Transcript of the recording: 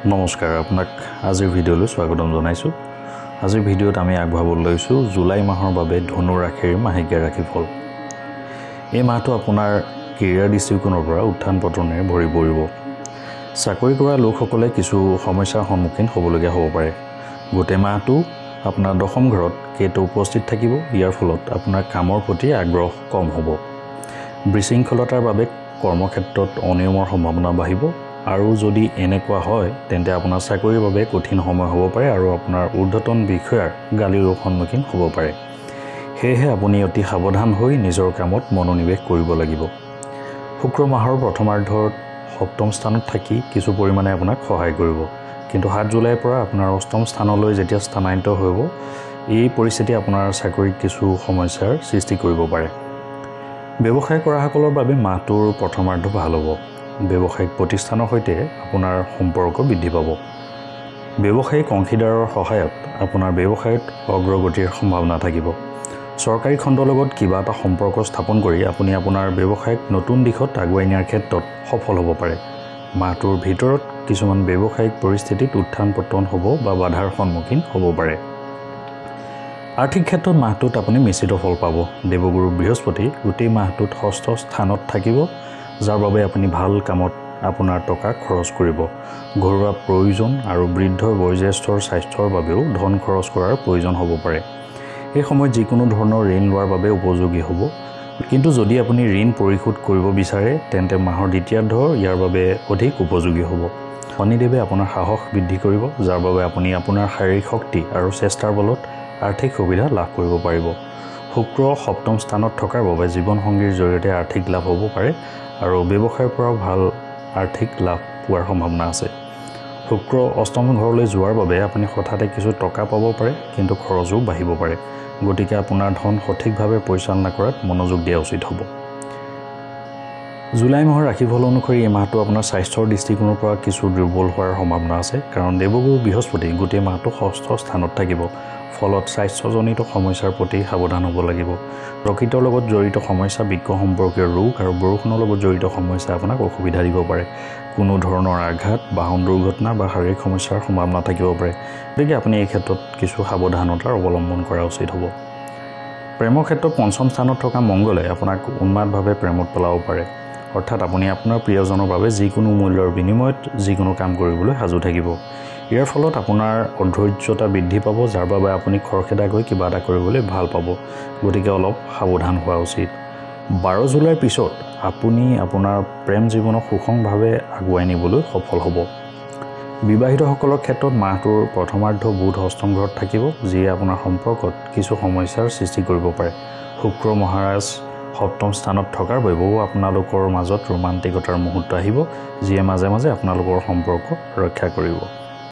নমস্কাৰ আপোনাক আজিৰ ভিডিঅ'লৈ স্বাগতম জনাইছোঁ। আজিৰ ভিডিঅ'ত আমি আগবঢ়াবলৈ লৈছোঁ জুলাই মাহৰ বাবে ধনু ৰাশিৰ মাহেকীয়া ৰাশিফল। এই মাহটো আপোনাৰ কেৰিয়াৰ দৃষ্টিকোণৰ পৰা উত্থান পতনেৰে ভৰি পৰিব। চাকৰি কৰা লোকসকলে কিছু সমস্যাৰ সন্মুখীন হ'বলগীয়া হ'ব পাৰে। গোটেই মাহটো আপোনাৰ দশম ঘৰত কেতু উপস্থিত থাকিব। ইয়াৰ ফলত আপোনাৰ কামৰ প্ৰতি আগ্ৰহ কম হ'ব। বিশৃংখলতাৰ বাবে কৰ্মক্ষেত্ৰত অনিয়মৰ সম্ভাৱনা বাঢ়িব। আৰু যদি এনেকুৱা হয় তেন্তে আপোনাৰ চাকৰিৰ বাবে কঠিন সময় হ'ব পাৰে আৰু আপোনাৰ ঊৰ্ধ্বতন বিষয়াৰ গালিৰ সন্মুখীন হ'ব পাৰে। সেয়েহে আপুনি অতি সাৱধান হৈ নিজৰ কামত মনোনিৱেশ কৰিব লাগিব। শুক্ৰ মাহৰ প্ৰথমাৰ্ধত সপ্তম স্থানত থাকি কিছু পৰিমাণে আপোনাক সহায় কৰিব, কিন্তু 7 জুলাইৰ পৰা আপোনাৰ অষ্টম স্থানলৈ যেতিয়া স্থানান্তৰ হ'ব, এই পৰিস্থিতি আপোনাৰ চাকৰিত কিছু সমস্যাৰ সৃষ্টি কৰিব পাৰে। ব্যৱসায় কৰাসকলৰ বাবে মাহটোৰ প্ৰথমাৰ্ধ ভাল হ'ব। ব্যৱসায়িক প্ৰতিষ্ঠানৰ সৈতে আপোনাৰ সম্পৰ্ক বৃদ্ধি পাব। ব্যৱসায়িক অংশীদাৰৰ সহায়ত আপোনাৰ ব্যৱসায়ত অগ্ৰগতিৰ সম্ভাৱনা থাকিব। চৰকাৰী খণ্ডৰ লগত কিবা এটা সম্পৰ্ক স্থাপন কৰি আপুনি আপোনাৰ ব্যৱসায়ক নতুন দিশত আগুৱাই নিয়াৰ ক্ষেত্ৰত সফল হ'ব পাৰে। মাহটোৰ ভিতৰত কিছুমান ব্যৱসায়িক পৰিস্থিতিত উত্থান পতন হ'ব বা বাধাৰ সন্মুখীন হ'ব পাৰে। আৰ্থিক ক্ষেত্ৰত মাহটোত আপুনি মিশ্ৰিত ফল পাব। দেৱগুৰু বৃহস্পতি গোটেই মাহটোত ষষ্ঠ স্থানত থাকিব, যাৰ বাবে আপুনি ভাল কামত আপোনাৰ টকা খৰচ কৰিব। ঘৰুৱা প্ৰয়োজন আৰু বৃদ্ধ বয়োজ্যেষ্ঠৰ স্বাস্থ্যৰ বাবেও ধন খৰচ কৰাৰ প্ৰয়োজন হ'ব পাৰে। এই সময়ত যিকোনো ধৰণৰ ঋণ লোৱাৰ বাবে উপযোগী হ'ব, কিন্তু যদি আপুনি ঋণ পৰিশোধ কৰিব বিচাৰে তেন্তে মাহৰ দ্বিতীয়াৰ্ধ ইয়াৰ বাবে অধিক উপযোগী হ'ব। শনিদেৱে আপোনাৰ সাহস বৃদ্ধি কৰিব, যাৰ বাবে আপুনি আপোনাৰ শাৰীৰিক শক্তি আৰু চেষ্টাৰ বলত আৰ্থিক সুবিধা লাভ কৰিব পাৰিব। শুক্ৰ সপ্তম স্থানত থকাৰ বাবে জীৱনসংগীৰ জৰিয়তে আৰ্থিক লাভ হ'ব পাৰে আৰু ব্যৱসায়ৰ পৰাও ভাল আৰ্থিক লাভ পোৱাৰ সম্ভাৱনা আছে। শুক্ৰ অষ্টম ঘৰলৈ যোৱাৰ বাবে আপুনি হঠাতে কিছু টকা পাব পাৰে, কিন্তু খৰচো বাঢ়িব পাৰে। গতিকে আপোনাৰ ধন সঠিকভাৱে পৰিচালনা কৰাত মনোযোগ দিয়া উচিত হ'ব। জুলাই মাহৰ ৰাশিফল অনুসৰি এই মাহটো আপোনাৰ স্বাস্থ্যৰ দৃষ্টিকোণৰ পৰা কিছু দুৰ্বল হোৱাৰ সম্ভাৱনা আছে, কাৰণ দেৱগুৰু বৃহস্পতি গোটেই মাহটো ষষ্ঠ স্থানত থাকিব। ফলত স্বাস্থ্যজনিত সমস্যাৰ প্ৰতি সাৱধান হ'ব লাগিব। প্ৰকৃতিৰ লগত জড়িত সমস্যা, বৃক্ক সম্পৰ্কীয় ৰোগ আৰু বৰষুণৰ লগত জড়িত সমস্যাই আপোনাক অসুবিধা দিব পাৰে। কোনো ধৰণৰ আঘাত, বাহন দুৰ্ঘটনা বা শাৰীৰিক সমস্যাৰ সম্ভাৱনা থাকিব পাৰে। গতিকে আপুনি এই ক্ষেত্ৰত কিছু সাৱধানতাৰ অৱলম্বন কৰা উচিত হ'ব। প্ৰেমৰ ক্ষেত্ৰত পঞ্চম স্থানত থকা মংগলে আপোনাক উন্মাদভাৱে প্ৰেমত পেলাব পাৰে। অৰ্থাৎ আপুনি আপোনাৰ প্ৰিয়জনৰ বাবে যিকোনো মূল্যৰ বিনিময়ত যিকোনো কাম কৰিবলৈ সাজু থাকিব। ইয়াৰ ফলত আপোনাৰ অধৈৰ্যতা বৃদ্ধি পাব, যাৰ বাবে আপুনি খৰখেদাকৈ কিবা এটা কৰিবলৈ ভাল পাব। গতিকে অলপ সাৱধান হোৱা উচিত। 12 জুলাইৰ পিছত আপুনি আপোনাৰ প্ৰেম জীৱনক সুষমভাৱে আগুৱাই নিবলৈ সফল হ'ব। বিবাহিতসকলৰ ক্ষেত্ৰত মাহটোৰ প্ৰথমাৰ্ধ বুধ অষ্টম ঘৰত থাকিব, যিয়ে আপোনাৰ সম্পৰ্কত কিছু সমস্যাৰ সৃষ্টি কৰিব পাৰে। শুক্ৰ মহাৰাজ সপ্তম স্থানত থকাৰ বাবেও আপোনালোকৰ মাজত ৰোমান্টিকতাৰ মুহূৰ্ত আহিব, যিয়ে মাজে মাজে আপোনালোকৰ সম্পৰ্ক ৰক্ষা কৰিব।